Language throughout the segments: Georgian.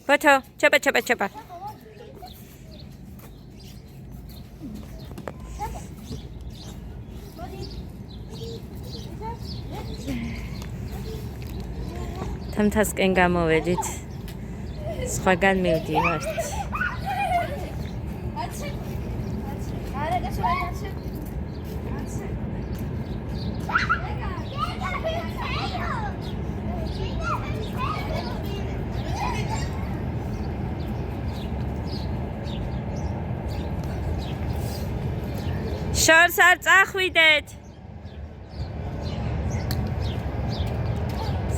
Bata, chapa. Თამთასკენ გამოვედით. სხვაგან მივდივართ. შორს არ წახვიდეთ.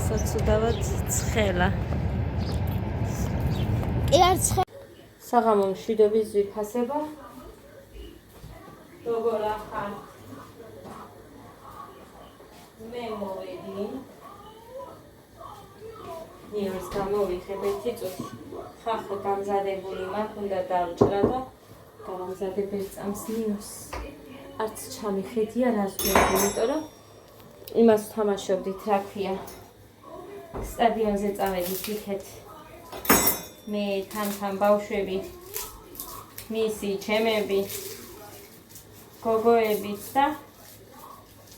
საცუდავად ცხელა. კი არ ცხელა. საღამო მშვიდობის ძვირფასება. როგორ ახარ? მე მოვედი. ნიოს გამოვიხებ ერთი წუთი. ხახო გამზადებული მაქვს, უნდა დავჭრა და გამზადებელ წამს ნიოს. არც ჩამიხედია რას გვერდი, იმიტომ რომ იმას თამაშობდით, რა ქვია. სტადიონზე წავედით იქეთ. მე თან ბავშვები, მისი ჩემები, გოგოებიც და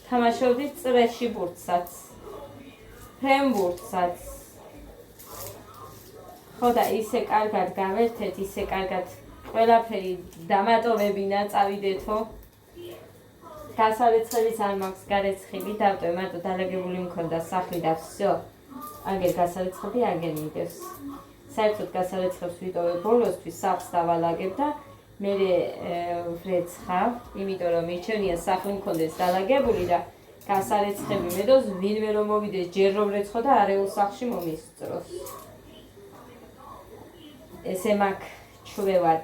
თამაშობდით წრეში ბურთსაც, ფრენბურთსაც. ხო და ისე კარგად გავერთეთ, ისე კარგად ყველაფერი დამატოვებინა, წავიდეთო. გასარეცხების არ მაქვს გარეცხილი, დავტოვე, მარტო დალაგებული მქონდა სახლი და всё. აგერ გასარეცხები აგერ მიდევს. საერთოდ გასარეცხებს ვიტოვე ბოლოსთვის, სახლს დავალაგებ და მე ვრეცხავ, იმიტომ რომ მიჩვენია სახლი მქონდეს დალაგებული და გასარეცხები მედოს ვინმე რომ მოვიდეს ჯერ რომ ვრეცხო და არეულ სახლში მომისწროს. ესე მაქვს ჩვევად.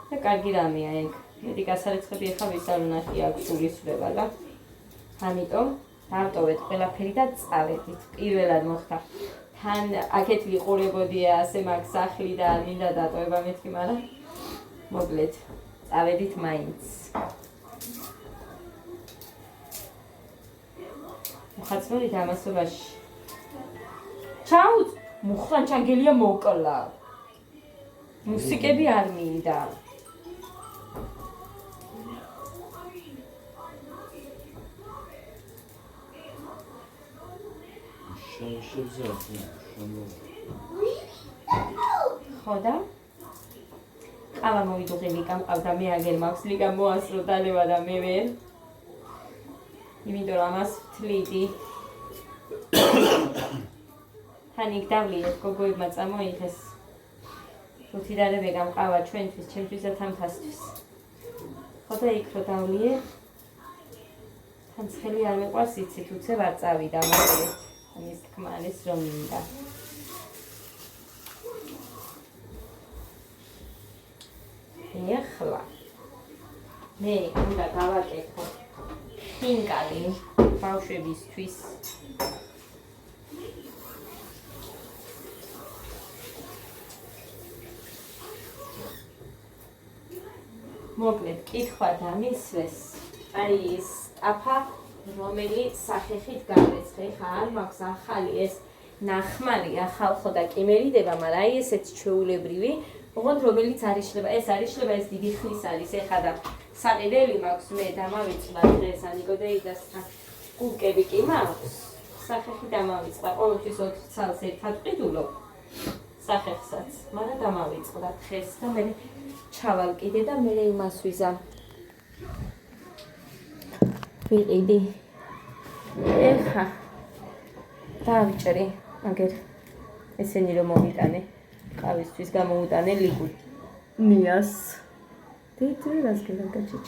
და კარგი რამეა ეგ. მეტი გასარეცხები ახლა ვის არ უნახია აქვს სულისწრება და ამიტომ დავტოვეთ ყველაფერი და წავედით. პირველად მოხდა. თან აქეთ ვიყურებოდია ასე მაქვს სახლი და არ მინდა დატოვება მეთქი, მაგრამ მოკლედ წავედით მაინც. მოხაცმული დამასობაში. ჩაუც, მუხრან ჩანგელია მოკლა. მუსიკები არ მინდა. ხოდა ყავა მოვიდუღი ლიკა მყავდა, მე აგერ მაქვს ლიკა მოასრო დალევა და მე ვერ. იმიტომ რომ ამას ვთლიდი. თან იქ დავლიეთ, გოგოებმა წამოიღეს. რუთი და რებეკა მყავა ჩვენთვის, ჩემთვის და თამთასთვის. ხოდა იქ რო დავლიე. თან ცხელი არ მეყვარს, იცით, უცებ არ წავიდა, მაგრამ ამის თქმა არის რომ მინდა. ეხლა მე უნდა გავაკეთო ხინკალი ბავშვებისთვის. მოკლედ კითხვა დამისვეს. აი ის აფა რომელიც სახეხით გავეცხე, ხა არ მაქვს ახალი ეს ნახმალი ახალ და კიმერიდება, მაგრამ აი ესეთი ჩვეულებრივი, ოღონდ რომელიც არ იშლება, ეს არ იშლება, ეს დიდი ხნის არის, ეხა და საყიდელი მაქვს, მე დამავიწყდა დღეს ანიკოდეიდასთან კულკები კი მაქვს, სახეხი დამავიწყდა, ყოველთვის 4 ცალს ერთად ყიდულობ სახეხსაც, მაგრამ დამავიწყდა დღეს და მე ჩავალკიდე და მე იმას ვიზამ. ვიყიდი. ეხა დავიჭრი, აგერ ესენი რომ მომიტანე, ყავისთვის გამოუტანე ლიგულ ნიას. დედა რას გელაგაჩიჩ.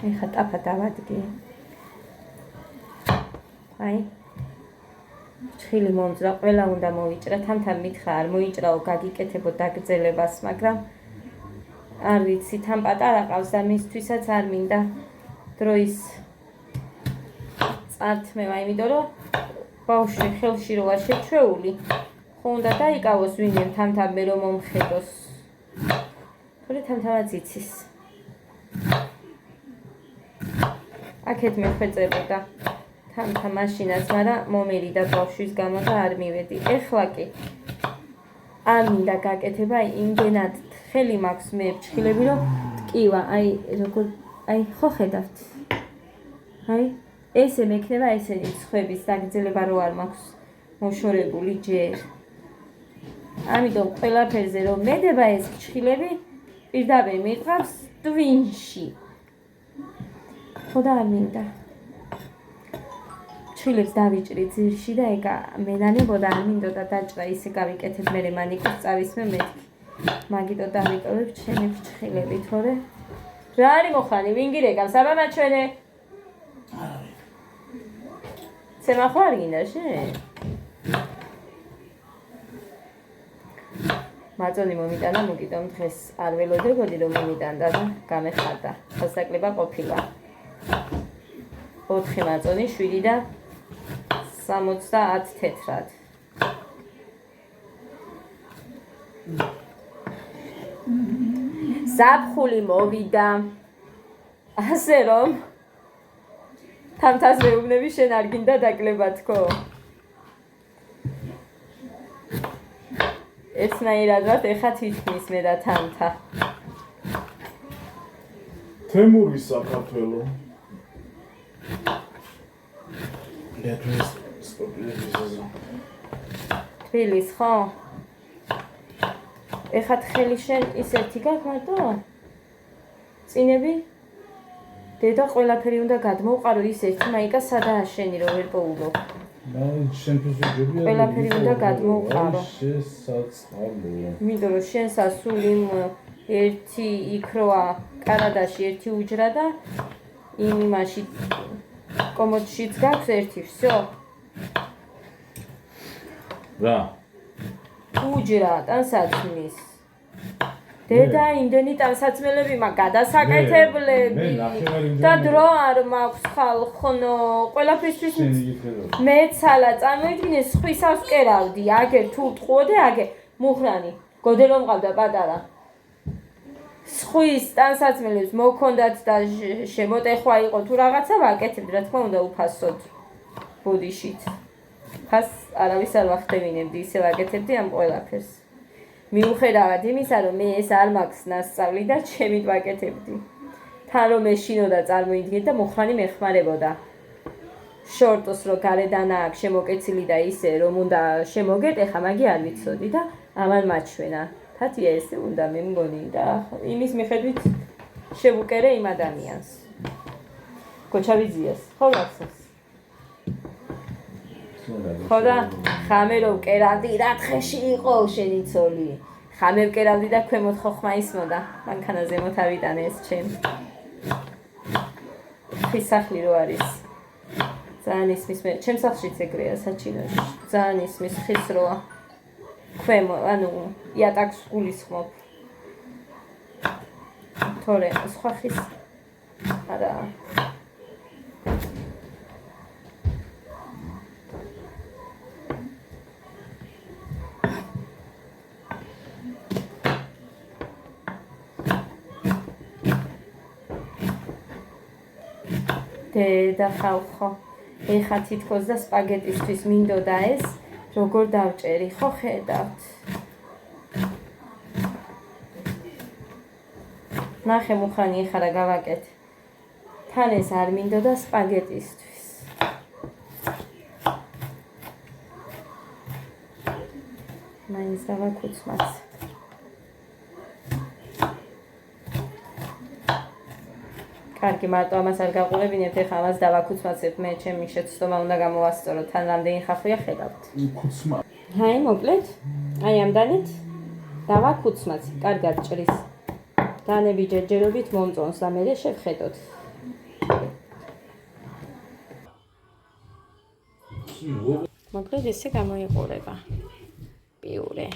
ეხა ტაფა დავადგე. აი ცხილი მომძრა, ყველა უნდა მოვიჭრა, თან მითხრა არ მოიჭრაო, გაგიკეთებო დაგრძელებას, მაგრამ არ ვიცი, თან პატარა ყავს და მისთვისაც არ მინდა დროის წართმევა, იმიტომ რომ ბავშვი ხელში რო არ შეჩვეული, ხო უნდა დაიკავოს ვინმე თან მე რომ მომხედოს. თორე თანაც იცის. აქეთ მეხვეწებოდა თამთა მაშინაც, მაგრამ მომერიდა ბავშვის გამო და არ მივედი. ეხლა კი არ მინდა გაკეთება, იმდენად ხელი მაქვს მე ფრჩხილები, რომ ტკივა, აი როგორ, აი ხო ხედავთ. აი ესე მექნება ესენი სხვების დაგრძელება რო არ მაქვს მოშორებული ჯერ. ამიტომ ყველაფერზე რომ მედება ეს ფრჩხილები პირდაპირ მიყვავს ტვინში. ხო და არ მინდა. ფრჩხილებს დავიჭრი ძირში და ეგა მენანებოდა არ მინდოდა დაჭრა ისე გავიკეთებ მე მანიკურს წავისმე მეთქი. მაგიტო დავიტოვებ ჩემი ფრჩხილები, თორე რა არის მოხანი, ვინ გირეკავს, აბა მაჩვენე. სემახო არ გინდა შენ? მაწონი მომიტანა მოგიტომ დღეს არ ველოდებოდი რომ მომიტანდა და გამეხარდა. დასაკლება ყოფილა. 4 მაწონი, 7 და 70 თეთრად. ზაფხული მოვიდა. ასე რომ თამთას მეუბნები შენ არ გინდა დაკლება თქო? ერთნაირად ვართ ეხა თითქმის მე და თამთა. თემური საქართველო. თბილის ხო? ეხა ხელი შენ ის ერთი გაქვს მარტო? წინები? დედა ყველაფერი უნდა გადმოვყარო ის ერთი მაიკა სადაა შენი რომ ვერ პოულო. შენთვის ვიჯობია. ყველაფერი უნდა გადმოვყარო. შესაძლოა. მინდო რომ შენსა სულ იმ ერთი იქ როა კანადაში ერთი უჯრა და იმ იმაში კომოდშიც გაქვს ერთი, всё. რა? უჯრა ტანსაცმლის. დედა იმდენი ტანსაცმელები მაგ გადასაკეთებლები და დრო არ მაქვს ხალხო, ყველაფრისთვის მეცალა წარმოიდგინე სხვისავს კერავდი, აგერ თუ ტყუოდე, აგერ მუხრანი, გოდე რომ მყავდა პატარა. სხვის ტანსაცმელებს მოქონდათ და შემოტეხვა იყო თუ რაღაცა ვაკეთებდი, რა თქმა უნდა უფასოდ ბოდიშით. ფას არავის არ ვახტევინებდი, ისე ვაკეთებდი ამ ყველაფერს. მიუხედავად იმისა, რომ მე ეს არ მაქვს ნასწავლი და ჩემით ვაკეთებდი. თან რომ ეშინოდა წარმოიდგინეთ და მუხრანი მეხმარებოდა. შორტოს რო გარედან აქვს შემოკეცილი და ისე რომ უნდა შემოგეთ, ეხა მაგი არ ვიცოდი და ამან მაჩვენა. თათია ესე უნდა მე მგონი და იმის მიხედვით შევუკერე იმ ადამიანს. გოჩავიძიას, ხო გახსოვს? ხო და ხამე რომ ვკერავდი, რა დღეში იყო შენი ცოლი. ხამე ვკერავდი და ქვემოთ ხოხმა ისმოდა. მანქანა ზემოთ ავიტანე ეს ჩემ. ხის სახლი რო არის. ძალიან ისმის მე, ჩემ სახლშიც ეგრეა საჩინოში. ძალიან ისმის ხის როა. ქვემო, ანუ იატაკს გულისხმობ. თორე სხვა ხის არა. დედა ხალხო, ეხა თითქოს და სპაგეტისთვის მინდოდა ეს, როგორ დავჭერი, ხო ხედავთ? ნახე მუხრანი ეხა რა გავაკეთე. თან ეს არ მინდოდა სპაგეტისთვის. მაინც დავაკუცმაც. კარგი, მარტო ამას არ გაყურებინებთ, ეხლა ამას დავაკუცმაცებ, მე ჩემი შეცდომა უნდა გამოვასწორო, თან რამდენი ხახვია ხედავთ. კუცმა. აი, მოკლედ, აი ამდანით დავაკუცმაც, კარგად ჭრის. დანები ჯერჯერობით მომწონს და მერე შევხედოთ. მოკლედ ესე გამოიყურება. პიურე.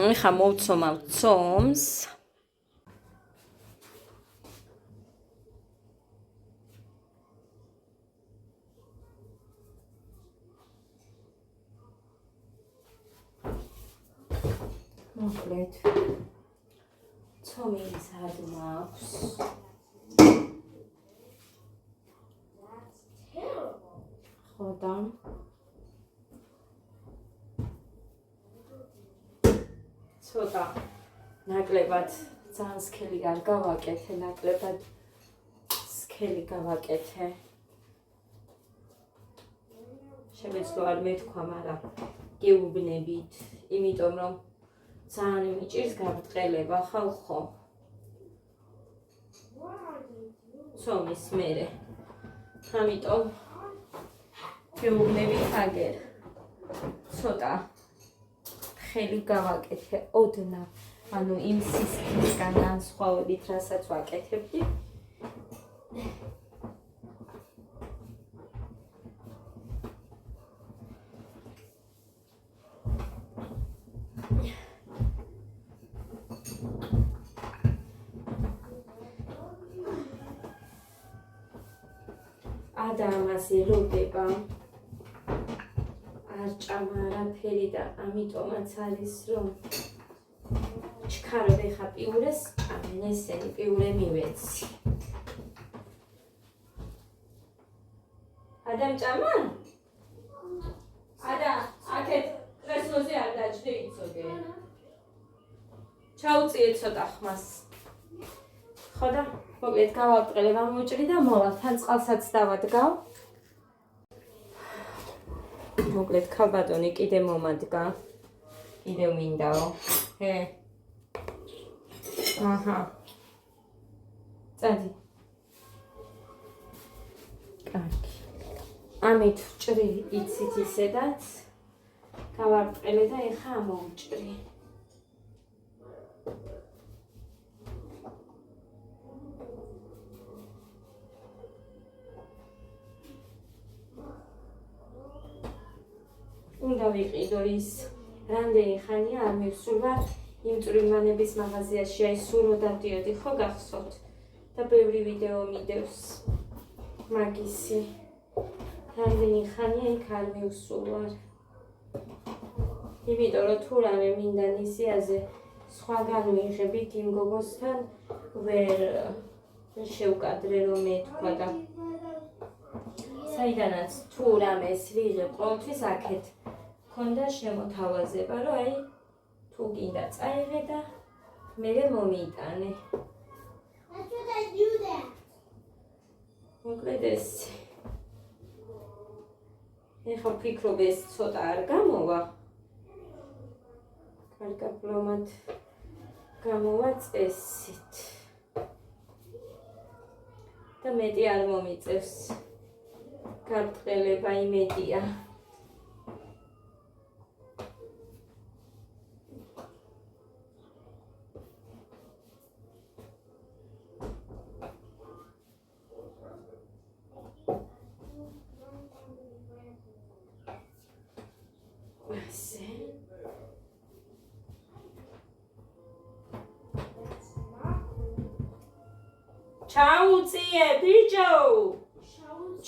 ეხლა მოვცომავ ცომს. მოკლედ ცომი სად მაქვს? ცოტა. ცოტა ნაკლებად ძალიან სქელი არ გავაკეთე, ნაკლებად სქელი გავაკეთე. შემეძლო არ მეთქვა, მაგრამ გეუბნებით, იმიტომ რომ ძალიან მიჭირს გაბრტყელება ხალხო. ცომის მერე. ამიტომ გეუბნებით აგერ. ცოტა ხელი გავაკეთე ოდნავ. ანუ იმ სისქისგან განსხვავებით, რასაც ვაკეთებდი. ამაზე როდება არ ჭამა არაფერი და ამიტომაც არის რომ ჩქარობ ეხა პიურეს ჭამენ ესენი პიურე მივეცი. ადამ ჭამა? ადა აქეთ კრესლოზე არ დაჭდე იცოდე. ჩაუწიე ცოტა ხმას. ხოდა მოკლედ გავაბრტყელებ ამ მოჭრი და მოვა თან წყალსაც დავადგავ. მოკლედ ქალბატონი კიდე მომადგა. კიდევ მინდაო. აჰა. წადი. კარგი. ამით ვჭრი იცით ისედაც. გავაბრტყელე და ეხა ამოვჭრი. უნდა ვიყიდო ის რამდენი ხანია არ მივსურვა იმ წვრილმანების მაღაზიაში, აი სულ რო დავდიოდი ხო გახსოვთ და ბევრი ვიდეო მიდევს მაგისი. რამდენი ხანია იქ არ მივსურვარ. იმიტომ რომ თუ რამე მინდა ნისიაზე სხვაგან ვიღებით იმ გოგოსთან ვერ შევკადრე რომ მეთქვა და საიდანაც თუ რამეს ვიღებ ყოველთვის აქეთ ქონდა შემოთავაზება, რომ აი თუ გინდა წაიღე და მერე მომიტანე. მოკლედ ეს. ეხლა ვფიქრობ ეს ცოტა არ გამოვა. კარგად გამოვა წესით. და მეტი არ მომიწევს. გაბრტყელება იმედია. ჩაუწიე ბიჭო.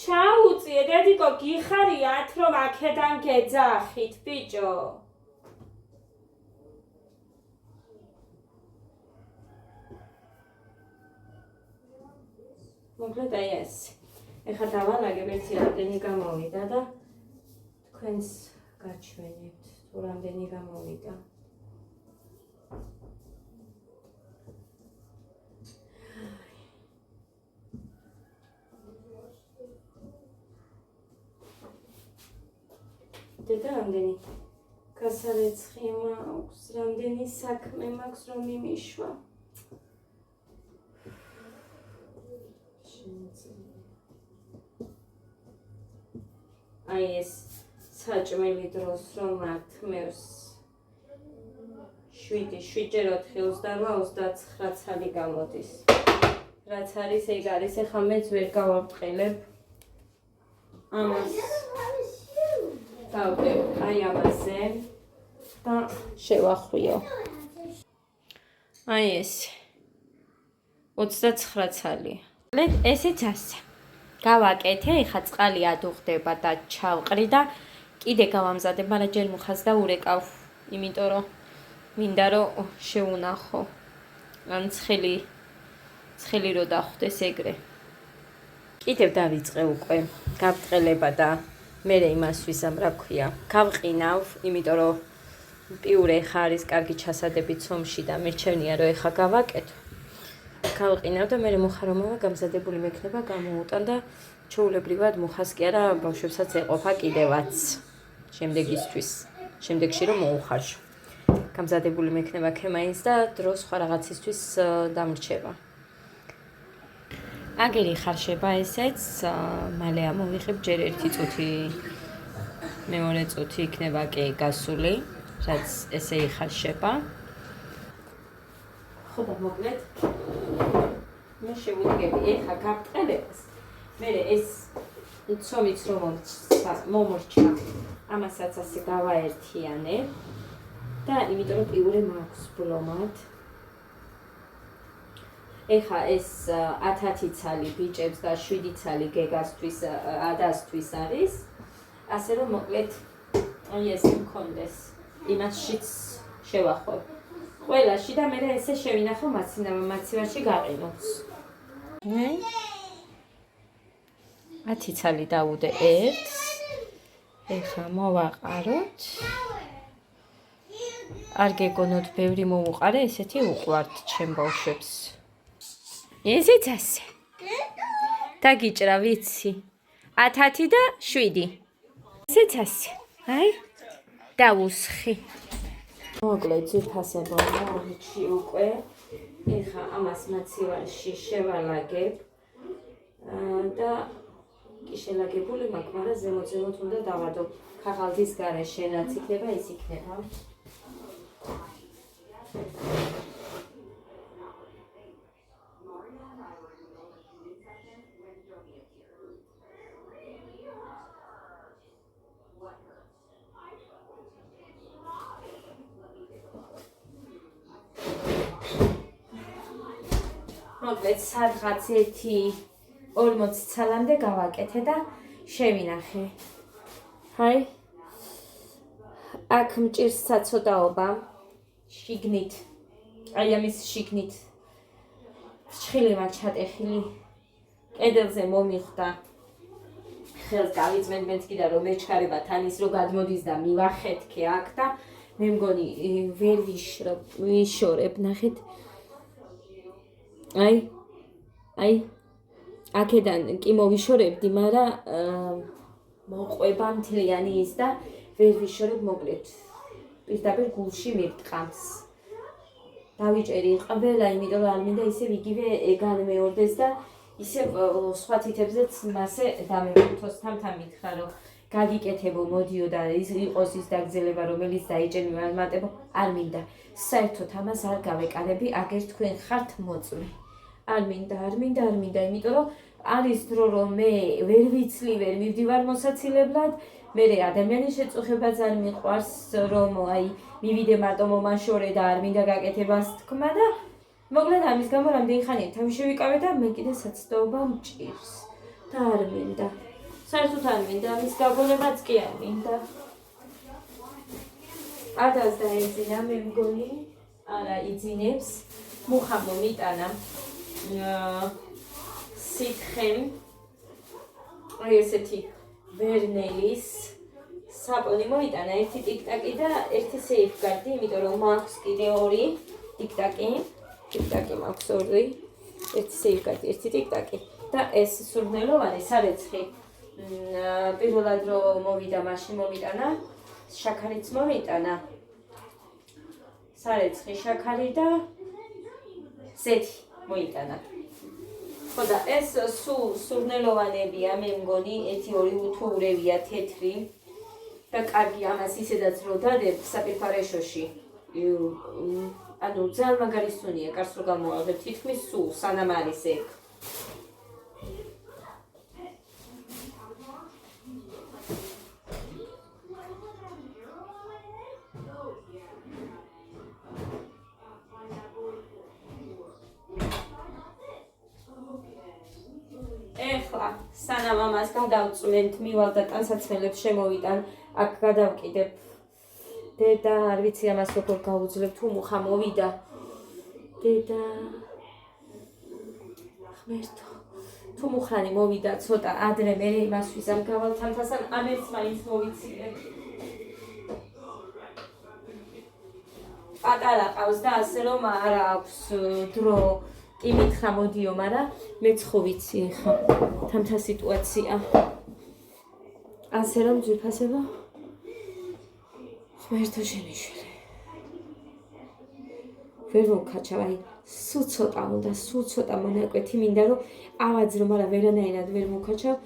ჩაუწიე დედიკო გიხარიათ რომ აქედან გეძახით ბიჭო. მოკლედ აი ეს. ეხლა დავალაგებ ერთი რამდენი გამოვიდა და თქვენს გაჩვენებთ თუ რამდენი გამოვიდა. და რამდენი გასარეცხი მაქვს, რამდენი საქმე მაქვს რომ მიმიშვა. აი ეს საჭმელი დროს რომ მართმევს 7-7-4-28-29 ცალი გამოდის. რაც არის ეგ არის, ეხლა მეც ვერ გავაბრტყელებ ამას. დავდებ აი ამაზე და შევახვიო. აი ეს 29 ცალი. ესეც ასე. გავაკეთე, ეხლა წყალი ადუღდება და ჩავყრი და კიდე გავამზადებ, მაგრამ ჯერ მუხას და ურეკავ, იმიტომ რომ მინდა რომ შეუნახო. ან ცხელი რო დახვდეს ეგრე. კიდევ დავიწყე უკვე გაბრტყელება და მე იმასთვის რა ქვია, გავყინავ, იმიტომ რომ პიურე ხა არის კარგი ჩასადები ცომში და მირჩევნია რომ ეხა გავაკეთო. გავყინავ და მე მუხარომავა გამზადებული მექნება გამოუტან და ჩვეულებრივად მუხას კი არა ბავშვებსაც ეყოფა კიდევაც შემდეგისთვის, შემდეგში რომ მოუხარშო. გამზადებული მექნება ქემაინს და დრო სხვა რაღაცისთვის დამრჩება. აგერი ხარშება ესეც, მალე ამოვიღებ ჯერ 1 წუთი, მეორე წუთი იქნება კი გასული, რაც ესე იხარშება. ხო და მოკლედ მე შევუდგები ეხა გაბრტყელებას. მე ეს ცომიც რომ მომორჩა, ამასაც ასე გავაერთიანებ და იმიტომ რომ პიურე მაქვს ბლომად. ეხა ეს 10 ცალი ბიჭებს და 7 ცალი გეგასთვის, ადასთვის არის. ასე რომ მოკლედ აი ეს მქონდეს. იმაშიც შევახვევ. ყველაში და მე ესე შევინახო მაცივარში გაყინოს. 10 ცალი დავუდე ერთს. ეხლა მოვაყაროთ. არ გეგონოთ ბევრი მოუყარე, ესეთი უყვართ ჩემ ბავშვებს. ესეც ასე. დაგიჭრა ვიცი. 10 და 7. ესეც ასე. აი დავუსხი. მოკლედ ძირფასება მოვიჩი უკვე. ეხა ამას მაცივარში შევალაგებ და კი შელაგებული მაქვს, მაგრამ ზემოთ უნდა დავადო. ქაღალდის გარეშე რაც იქნება, ის იქნება. მოკლედ სადღაც 1:40 ცალამდე გავაკეთე და შევინახე. აი აქ მჭირს საცოდაობა შიგნით. აი ამის შიგნით ფრჩხილი მაქვს ჩატეხილი. კედელზე მომიხვდა. ხელს გავიწმენდეთ კიდე რომ მეჩქარება თან ის რომ გადმოდის და მივახეთქე აქ და მე მგონი ვერ ვიშორებ, ნახეთ. აი აქედან კი მოვიშორებდი, მაგრამ მოყვება მთლიანი ის და ვერ ვიშორებ, მოკლედ პირდაპირ გულში მირტყამს. დავიჭერი ყველა, იმიტომ რომ არ მინდა ისევ იგივე განმეორდეს და ისევ სხვა თითებზეც მასე დამეკუთოს. თამთან მითხრა რომ გაგიკეთებო, მოდიო და იყოს ის დაგზელება რომელიც დაიჭერმე მატებო, არ მინდა. საერთოდ ამას არ გავეკარები, აგერ თქვენ ხართ მოწმე. არ მინდა, იმიტომ რომ არის დრო რომ მე ვერ ვიცლი, ვერ მივდივარ მოსაცილებლად, მე ადამიანის შეწუხებაც არ მიყვარს, რომ აი მივიდე მარტო მომაშორე და არ მინდა გაკეთებას თქმა და მოკლედ ამის გამო რამდენი ხანია თავი შევიკავე და მე კიდე საცდაობა მჭირს და არ მინდა. საერთოდ არ მინდა, ამის გაგონებაც კი არ მინდა. ადას დაეძინა, მე მგონი, არა იძინებს, მუხა მომიტანა. სითხემ აი ესეთი ვერნელის საპონი მოიტანა, ერთი ტიკტაკი და ერთი სეიფგარდი, იმიტომ რომ მაქვს კიდე 2 ტიკტაკი მაქვს 2, ერთი სეიფგარდი, ერთი ტიკტაკი და ეს სურნელოვანი სარეცხი. პირველად რომ მოვიდა, მაშინ მომიტანა, შაქარიც მომიტანა. სარეცხი, შაქარი და ზეთი მოიტანა. ხო და ეს სურნელოვანებია, მე მგონი 1-2 უთოურევია თეთრი და კარგი ამას ისედაც რო დადებ საპირფარეშოში. ანუ ძალიან მაგარი სუნია, კარს რო გამოავდებ, თითქმის სულ სანამ არის ეგ. ეხლა სანამ ამას გადავწვენთ, მივალ და ტანსაცმელებს შემოვიტან, აქ გადავკიდებ. დედა, არ ვიცი ამას როგორ გავუძლებ, თუ მუხა მოვიდა. დედა. ღმერთო. თუ მუხრანი მოვიდა ცოტა ადრე მე იმას ვიზამ გავალთამთასან ამერც მაინც მოვიცილებ. პატარა ყავს და ასე რომ არ აქვს დრო კი მითხრა მოდიო, მაგრამ მეც ხო ვიცი ახლა თამთა სიტუაცია. ასე რომ ძვირფასება ღმერთო შენიშნე. ვერ მოვქაჩავ, აი სულ ცოტა უნდა, სულ ცოტა მონაკვეთი მინდა რომ ავაძრო, მაგრამ ვერანაირად ვერ მოვქაჩავ.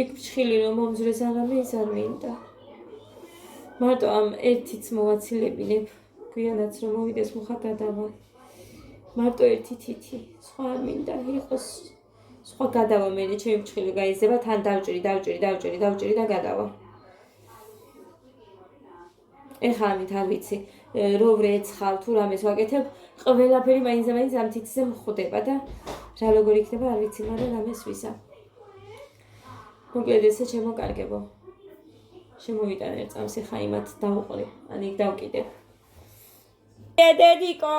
იქ ფრჩხილი რომ მომძრეს აღამე ის არ მინდა. მარტო ამ ერთიც მოვაცილებინებ, გვიანაც რომ მოვიდეს მუხა გადავა. მარტო ერთი თითი, სხვა არ მინდა იყოს. სხვა გადავა მე ჩემი ფრჩხილი გაიზება, თან დავჭერი და გადავა. ეხლა ამით არ ვიცი, რო ვრეცხავ თუ რამეს ვაკეთებ, ყველაფერი მაინც ამ თითზე მხვდება და რა როგორ იქნება არ ვიცი, მაგრამ რამეს ვიზა. მოკლედ ესე შემოკარგებო. შემოვიტან ერთ წამს ეხლა იმათ დავუყრი, ან იქ დავკიდებ. დედიკო.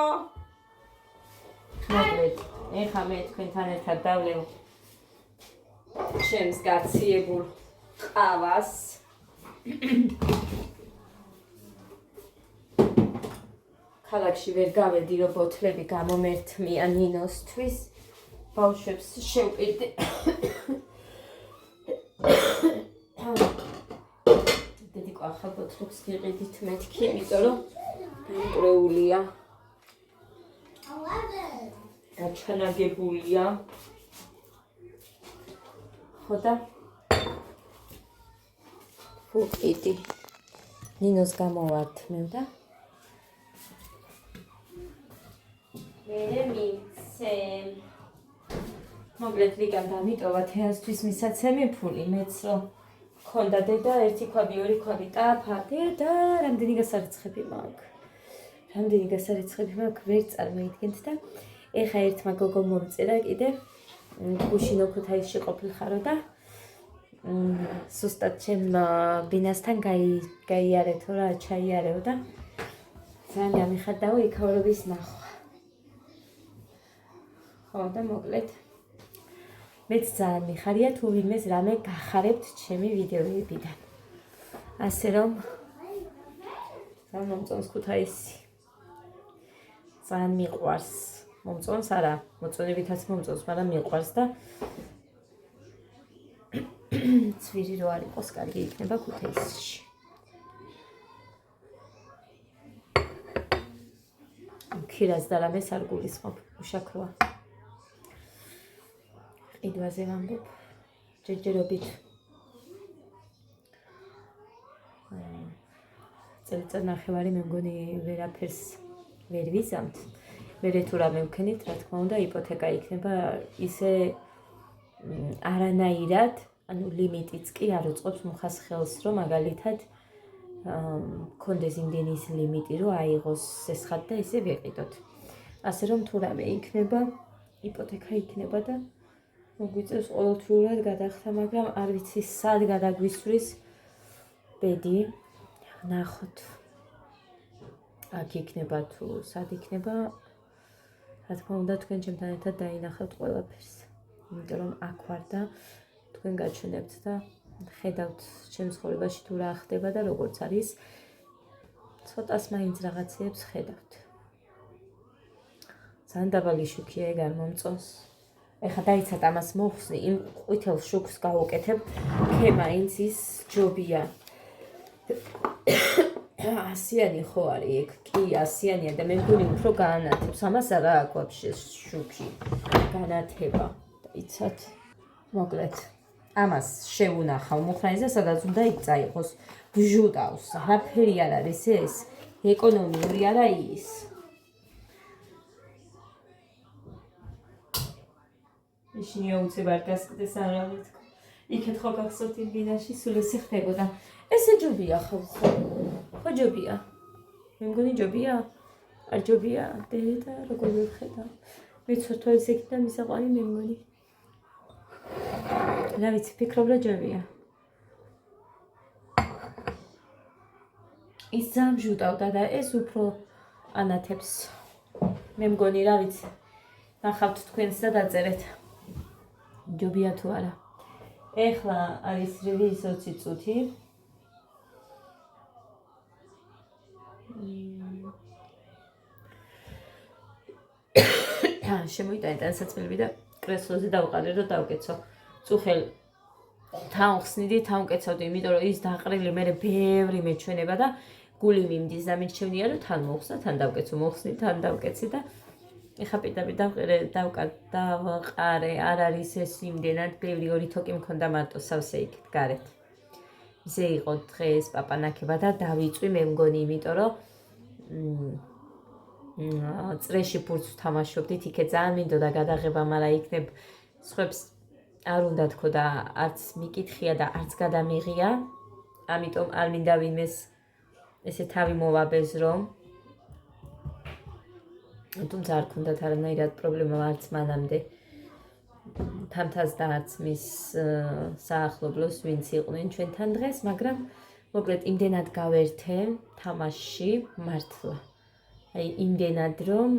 მოკლედ, ეხლა მე თქვენთან ერთად დავლევ ჩემს გაციებულ ყავას. ქალაქში ვერ გავედი, რომ ბოთლები გამომერთმია ნინოსთვის. ბავშვებს შევყიდე. დედიკო ახალ ბოთლებს გიყიდით მეთქი, იმიტომ რომ დამკრეულია. გაჩანაგებულია. ხო და ვუყიდი. ნინოს გამოვართმევ და მე მიცემ. მოკლედ ვიგან დამიტოვა თეასთვის მისაცემი ფული, მეც რომ მქონდა დედა, ერთი ქვაბი, ორი ქვაბი, ტაფა, დედა, რამდენი გასარიცხები მაქვს. ვერ წარმოიდგენთ და ეხა ერთმა გოგომ მომწერა კიდე გუშინო ქუთაისში ყოფილხარო და სუსტად ჩემ ბინასთან გაიარეთო რა, ჩაიარეო და ძალიან გამიხარდაო იქაურობის ნახვა. ხო და მოკლედ მეც ძალიან მიხარია თუ ვინმეს რამე გახარებთ ჩემი ვიდეოებიდან. ასე რომ ძალიან მომწონს ქუთაისი. ძალიან მიყვარს. მომწონს არა, მოწონებითაც მომწონს, მაგრამ მიყვარს და ცვირი რო არ იყოს, კარგი იქნება ქუთაისში. ქირას და რამეს არ გულისხმობ, უშაქროა. ყიდვაზე ვამბობ, ჯერჯერობით. წელიწად ნახევარი მე მგონი ვერაფერს ვერ ვიზამთ. მერე თუ რამე ვქენით, რა თქმა უნდა, იპოთეკა იქნება ისე არანაირად, ანუ ლიმიტიც კი არ უწყობს მუხას ხელს, რომ მაგალითად კონდეს იმდენი ის ლიმიტი, რომ აიღოს სესხად და ისე ვეყიდოთ. ასე რომ თუ რამე იქნება, იპოთეკა იქნება და მოგვიწევს ყოველთვიურად გადახდა, მაგრამ არ ვიცი სად გადაგვისვრის ბედი. ნახოთ. აქ იქნება თუ სად იქნება, რა თქმა უნდა თქვენ ჩემთან ერთად დაინახავთ ყველაფერს. იმიტომ რომ აქ ვარ და თქვენ გაჩვენებთ და ხედავთ ჩემ ცხოვრებაში თუ რა ხდება და როგორც არის, ცოტას მაინც რაღაცეებს ხედავთ. ძალიან დაბალი შუქია, ეგ არ მომწონს. ეხლა დაიცად ამას მოვხსნი, იმ ყვითელ შუქს გავუკეთებ, ხე მაინც ის ჯობია. ასიანი ხო არის ეგ? კი, ასიანია და მე მგონი უფრო გაანათებს. ამას არა აქვს ვაფშე შუქი. განათება. დაიცად. მოკლედ. ამას შევუნახავ მუხრანზე, სადაც უნდა იქ წაიღოს. ბჟუტავს. რაფერი არ არის ეს? ეკონომიური არა ის. ისინი უცებ გასკდეს არავით. იქეთ ხო გახსოვთ იმ ბინაში სულ ესე ხდებოდა. ესე ჯობია ხო? ხო ჯობია. მე მგონი ჯობია? არ ჯობია? დედა როგორ ვხედავ. ვიცხო ეს იქიდან მისაყვანი მე მგონი. რა ვიცი, ფიქრობ რა ჯობია. ის ძალიან მჟუტავდა და ეს უფრო ანათებს. მე მგონი რა ვიცი. ნახავთ თქვენს და დაწერეთ. ჯობია თუ არა. ეხლა არის რივის 20 წუთი. შემოიტანე ტანსაცმელები და კრესლოზე დავყარე, რომ დავკეცო. წუხელ თან ხსნიდი, თან ვკეცავდი, იმიტომ რომ ის დაყრილი მე ბევრი მეჩვენება და გული მიმდის და მიჩვენია, რომ თან მოხსნა, თან დავკეცო, მოხსნი, თან დავკეცი და ეხა პირდაპირ დავყარე, არ არის ეს იმდენად ბევრი 2 თოკი მქონდა მარტო სავსე იქით გარეთ. ისე იყო დღეს პაპანაკება და დავიწვი მე მგონი, იმიტომ რომ წრეში ფურცს ვთამაშობდით, იქე ძალიან მინდოდა გადაღება, მაგრამ იქნებ სხვებს არ უნდა თქო და არც მიკითხია და არც გადამიღია. ამიტომ არ მინდა ვინმეს ესე თავი მოვაბეზრო. თუმცა არ ქონდათ არანაირად პრობლემა არც მანამდე. თამთას და არც მის საახლობლოს ვინც იყვნენ ჩვენთან დღეს, მაგრამ მოკლედ იმდენად გავერთე თამაშში მართლა. აი იმდენად რომ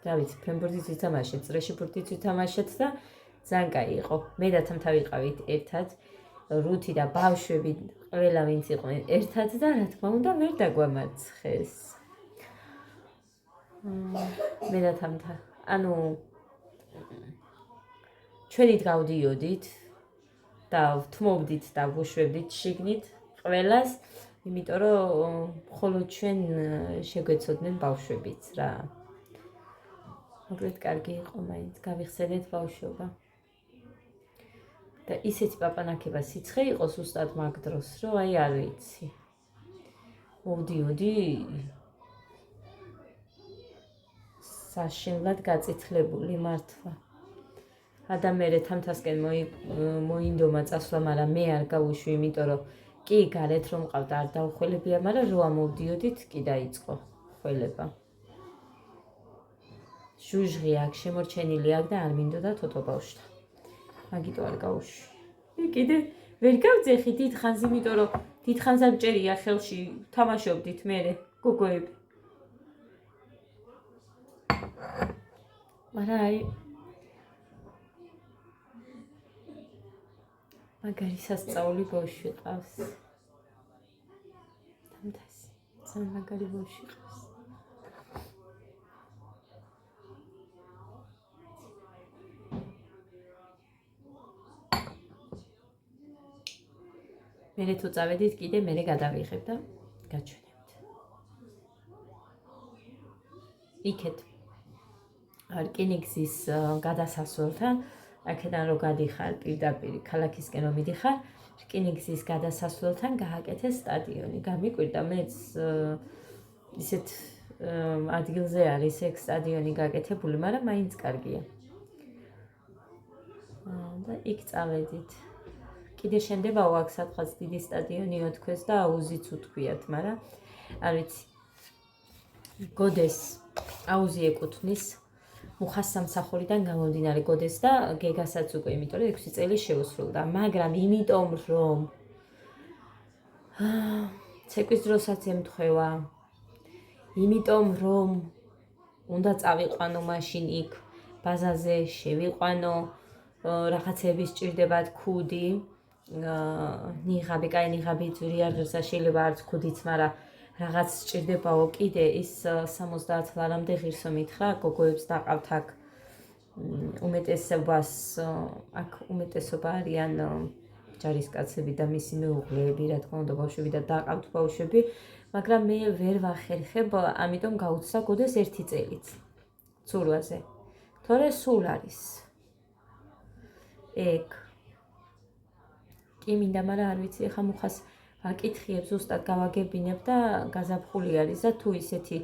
რა ვიცი, ფრენბურთიც ვითამაშეთ, წრეში ბურთიც ვითამაშეთ და ძალიან კაი იყო. მე და თამთა ვიყავით ერთად, რუთი და ბავშვები ყველა ვინც იყვნენ ერთად და რა თქმა უნდა ვერ დაგვამარცხეს. მე და თამთა, ანუ ჩვენით გავდიოდით და ვთმობდით და ვუშვებდით შიგნით ყველას, იმიტომ რომ მხოლოდ ჩვენ შეგვეცოდნენ ბავშვებიც რა. მოკლედ კარგი იყო მაინც, გავიხსენეთ ბავშვობა. და ისეთი პაპანაკება სიცხე იყო ზუსტად მაგ დროს, რომ აი არ ვიცი. მოვდიოდი საშინლად გაწითლებული მართლა. ადამიანე თამთასკენ მოინდომა წასვლა, მაგრამ მე არ გავუშვი, იმიტომ რომ კი გარეთ რომ მყავდა არ დავხველებია, მაგრამ რო ამოვდიოდით კი დაიწყო ხველება. ჟუჟღი აქ შემორჩენილი აქ და არ მინდოდა თოთო ბავშვთა. მაგიტო არ გავუშვი. მე კიდე ვერ გავძეხი დიდხანს, იმიტომ რომ დიდხანს არ მჭერია ხელში თამაშობდით მერე გოგოები. მაგრამ აი მაგარი სასწაული ბავშვი ყავს. თამთასი, ძალიან მაგარი ბავშვი ყავს. მერე თუ წავედით კიდე მერე გადავიღებ და გაჩვენებთ. იქეთ რკინიგზის გადასასვლელთან, აქედან რო გადიხარ პირდაპირ ქალაქისკენ რომ მიდიხარ, რკინიგზის გადასასვლელთან გააკეთეს სტადიონი. გამიკვირდა მეც ისეთ ადგილზე არის ეგ სტადიონი გაკეთებული, მაგრამ მაინც კარგია. და იქ წავედით. კიდე შენდებაო აქ სადღაც დიდი სტადიონი უთქვეს და აუზიც უთქვიათ, მაგრამ არ ვიცი. გოდეს აუზი ეკუთვნის მუხას სამსახურიდან გამომდინარე გოდეს და გეგასაც უკვე, იმიტომ რომ 6 წელი შეუსრულდა, მაგრამ იმიტომ რომ ცეკვის დროსაც ემთხვევა, იმიტომ რომ უნდა წავიყვანო მაშინ იქ ბაზაზე, შევიყვანო, რაღაცები სჭირდებათ ქუდი, ნიღაბი, კაი ნიღაბი ძვირი არ ღირსა, შეიძლება არც ქუდიც, მაგრამ რაღაც სჭირდებაო კიდე ის 70 ლარამდე ღირსო მითხრა, გოგოებს დაყავთ აქ უმეტესობას, აქ უმეტესობა არიან ჯარისკაცები და მისი მეუღლეები, რა თქმა უნდა ბავშვები და დაყავთ ბავშვები, მაგრამ მე ვერ ვახერხებ, ამიტომ გაუცდა გოდეს 1 წელიც ცურვაზე. თორე სულ არის. ეგ კი მინდა, მაგრამ არ ვიცი, ეხა მუხას ვაკითხიებ, ზუსტად გავაგებინებ და გაზაფხული არის და თუ ისეთი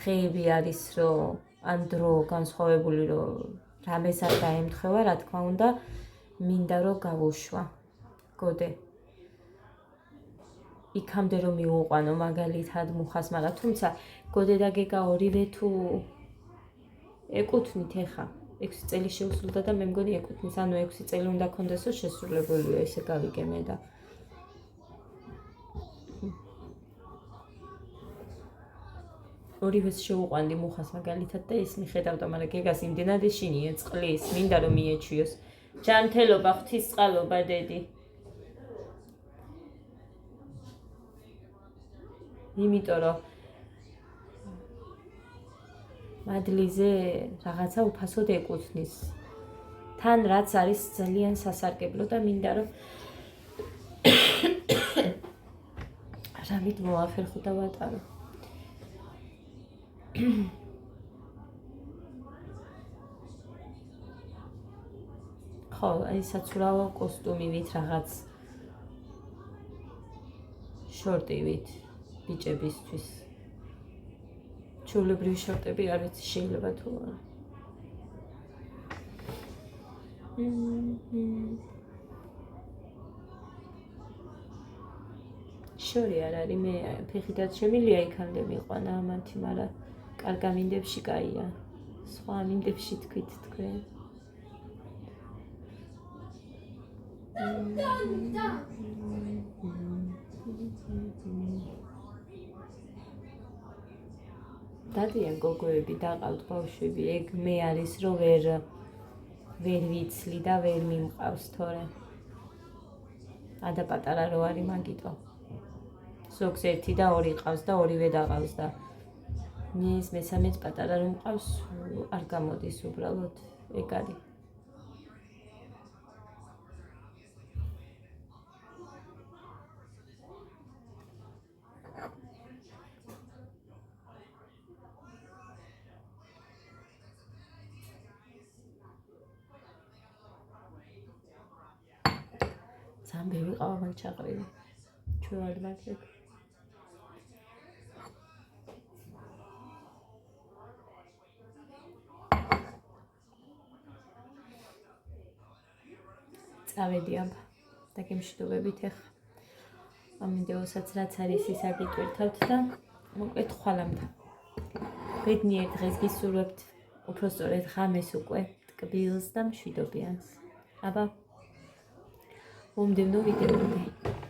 დღეები არის, რომ ან დრო განსხვავებული, რომ რამეს არ დაემთხვევა, რა თქმა უნდა, მინდა რომ გავუშვა გოდე. იქამდე რომ მიუყვანო მაგალითად მუხას, მაგრამ თუმცა გოდე და გეგა ორივე თუ ეკუთვნით ეხა 6 წელი შეუსრულდა და მე მგონი ეკუთვნის, ანუ 6 წელი უნდა კონდესო შესრულებულია, ესე გავიგე მე და ორივეს შეუყვანდი მუხას მაგალითად და ის მიხედავდა, მაგრამ გეგას იმდენად ეშინია წყლის, მინდა რომ მიეჩვიოს. ჯანმრთელობა, ღვთისწყალობა, დედი. იმიტომ რომ მადლიზე რაღაცა უფასოდ ეკუთვნის. თან რაც არის ძალიან სასარგებლო და მინდა რომ რამით მოაფერხო და ვატარო. ხო, აი საცურაო კოსტუმივით რაღაც შორტივით ბიჭებისთვის. ჩვეულებრივი შორტები არ ვიცი შეიძლება თუ არა. შორი არ არის, მე ფეხითაც შემილია იქამდე მიყვანა ამათი, მაგრამ კარგ ამინდებში კაია. სხვა ამინდებში თქვით თქვენ. დადიან გოგოები დაყავთ ბავშვები, ეგ მე არის რომ ვერ ვიცლი და ვერ მიმყავს თორე. ადა პატარა რო არის მაგიტო. ზოგს ერთი და ორი ყავს და ორივე დაღავს და მის მესამეც პატარა რომ ყავს არ გამოდის უბრალოდ ეგ არის. ძალიან ბევრი ყავა მან ჩაყრილი. ჩვენ მაგეთ წავედი აბა და გემშვიდობებით ახლა. ამ ვიდეოსაც რაც არის ის აგიტვირთავთ და მოკლედ ხვალამდე. ბედნიერ დღეს გისურვებთ, უფრო სწორედ ღამეს უკვე ტკბილს და მშვიდობიანს. აბა მომდევნო ვიდეომდე.